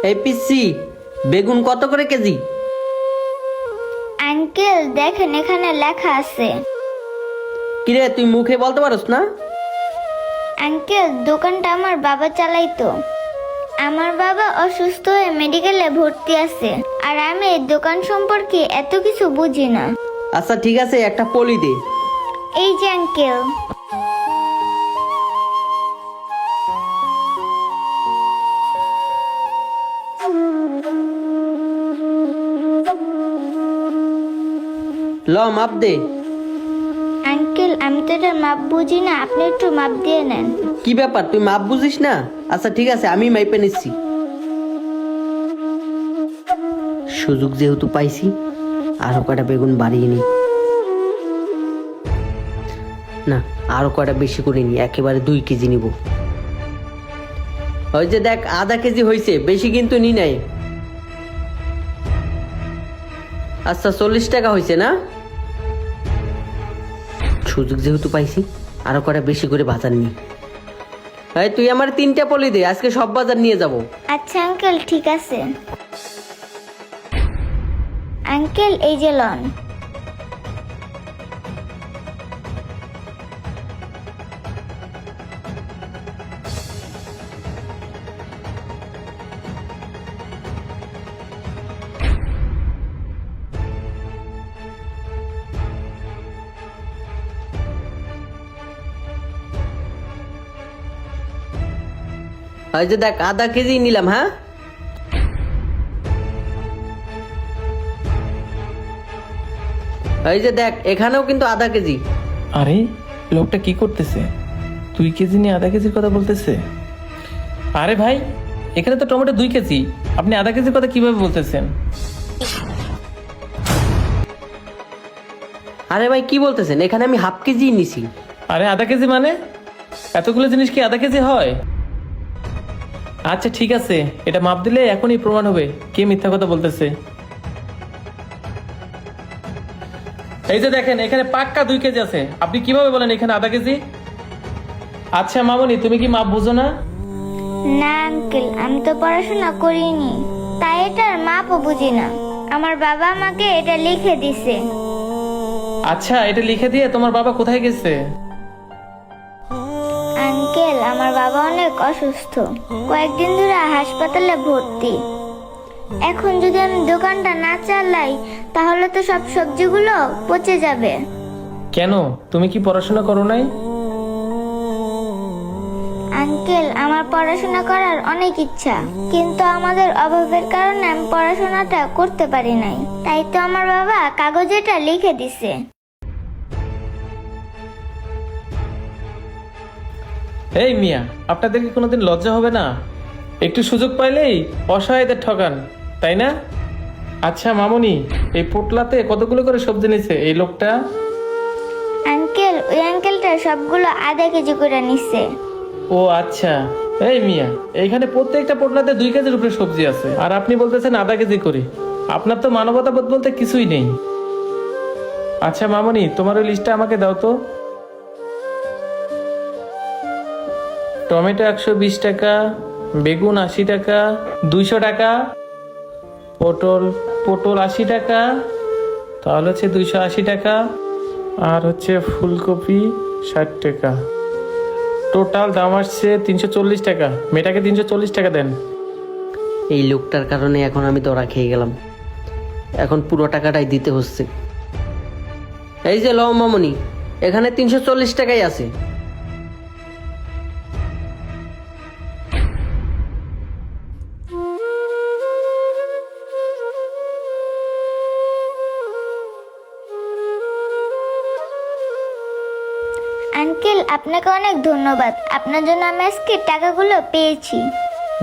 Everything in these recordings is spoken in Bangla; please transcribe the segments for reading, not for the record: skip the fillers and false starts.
এই পিসি, বেগুন কত করে কেজি? আঙ্কেল দেখেন এখানে লেখা আছে। কিরে, তুই মুখে বলতে পারস না? আঙ্কেল দোকানটা আমার বাবা চালাইতো। আমার বাবা অসুস্থ হয়ে মেডিকেলে ভর্তি আছে, আর আমি এই দোকান সম্পর্কে এত কিছু বুঝি না। আচ্ছা ঠিক আছে, একটা পলি দে। এই যে আঙ্কেল। ল, মাপ দে। আঙ্কেল আমি তো এটার মাপ বুঝি না, আপনি একটু মাপ দিয়ে নেন। কি ব্যাপার, তুই মাপ বুঝিস না? আচ্ছা ঠিক আছে, আমি মাইপে নিচ্ছি। সুযোগ যেহেতু পাইছি, আরো কয়টা বেগুন বাড়িয়ে নি। না, আরো কয়টা বেশি করে নি, একেবারে 2 কেজি নিব। ওই যে দেখ, আধা কেজি হয়েছে, বেশি কিন্তু নি নাই। আচ্ছা 40 টাকা হয়েছে না? সুযোগ যেহেতু পাইছি, আরো কয়টা বেশি করে বাজার নি। এই তুই আমার 3টা পলি দে, আজকে সব বাজার নিয়ে যাব। আচ্ছা আঙ্কেল ঠিক আছে। আঙ্কেল এই যে লন। ওই যে দেখ, আধা কেজি নিলাম। হ্যাঁ, এই যে দেখ, এখানেও কিন্তু আধা কেজি। আরে লোকটা কি করতেছে? 2 কেজি নিয়ে আধা কেজির কথা বলতেছে। আরে ভাই, এখানে তো টমেটো 2 কেজি, আপনি আধা কেজির কথা কিভাবে বলতেছেন? আরে ভাই কি বলতেছেন, এখানে আমি হাফ কেজি নিছি। আরে আধা কেজি মানে? এতগুলো জিনিস কি আধা কেজি হয়? আচ্ছা ঠিক আছে, এটা মাপ দিলে এখনই প্রমাণ হবে কে মিথ্যা কথা বলতেছে। এই যে দেখেন, এখানে পাক্কা 2 কেজি আছে, আপনি কিভাবে বলেন এখানে আধা কেজি? আচ্ছা মামনি, তুমি কি মাপ বুঝো না? না আঙ্কেল, আমি তো পড়াশোনা করিনি, তাই এটার মাপও বুঝি না। আমার বাবা আমাকে এটা লিখে দিছে। আচ্ছা, এটা লিখে দিয়ে তোমার বাবা কোথায় গেছে? আঙ্কেল আমার বাবা অনেক অসুস্থ, কয়েকদিন ধরে হাসপাতালে ভর্তি। এখন যদি আমি দোকানটা না চালাই তাহলে তো সব সবজিগুলো পচে যাবে। কেন, তুমি কি পড়াশোনা করো নাই? আঙ্কেল আমার পড়াশোনা করার অনেক ইচ্ছা, কিন্তু আমাদের অভাবের কারণে আমি পড়াশোনাটা করতে পারি নাই। তাই তো আমার বাবা কাগজে এটা লিখে দিছে। এই মিয়া, আপনাদেরকে কোনোদিন লজ্জা হবে না? একটু সুযোগ পাইলেই অসহায়দের ঠকান, তাই না? আচ্ছা মামুনি, এই পোটলাতে কতগুলো করে সবজি নিছে এই লোকটা? আঙ্কেল ওই আঙ্কেলটা সবগুলো আধা কেজি করে নিচ্ছে। ও আচ্ছা। এই মিয়া, এইখানে প্রত্যেকটা পোটলাতে 2 কেজির উপরে সবজি আছে, আর আপনি বলতেছেন আধা কেজি করে। আপনার তো মানবতাবোধ বলতে কিছুই নেই। আচ্ছা মামুনি, তোমার ওই লিস্টটা আমাকে দাও তো। টমেটো 120 টাকা, বেগুন 80 টাকা, 200 টাকা, পটল 80 টাকা, তাহলে হচ্ছে 280 টাকা, আর হচ্ছে ফুলকপি 60 টাকা। টোটাল দাম আসছে 340 টাকা। মেয়েটাকে 340 টাকা দেন। এই লোকটার কারণে এখন আমি ধরা খেয়ে গেলাম, এখন পুরো টাকাটাই দিতে হচ্ছে। এই যে ল মামনি, এখানে 340 টাকাই আছে। আঙ্কেল আপনাকে অনেক ধন্যবাদ, আপনার জন্য আমি আজকে টাকাগুলো পেয়েছি।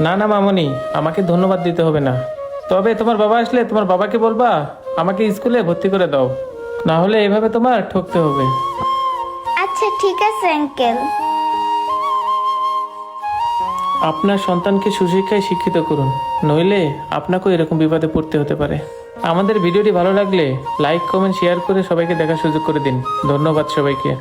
না না মামনি, আমাকে ধন্যবাদ দিতে হবে না। তবে তোমার বাবা আসলে তোমার বাবাকে বলবা আমাকে স্কুলে ভর্তি করে দাও, না হলে এভাবে তোমার ঠকতে হবে। আচ্ছা ঠিক আছে আঙ্কেল। আপনার সন্তানকে সুশিক্ষায় শিক্ষিত করুন, নইলে আপনাকেও এরকম বিপদে পড়তে হতে পারে। আমাদের ভিডিওটি ভালো লাগলে লাইক, কমেন্ট, শেয়ার করে সবাইকে দেখার সুযোগ করে দিন। ধন্যবাদ সবাইকে।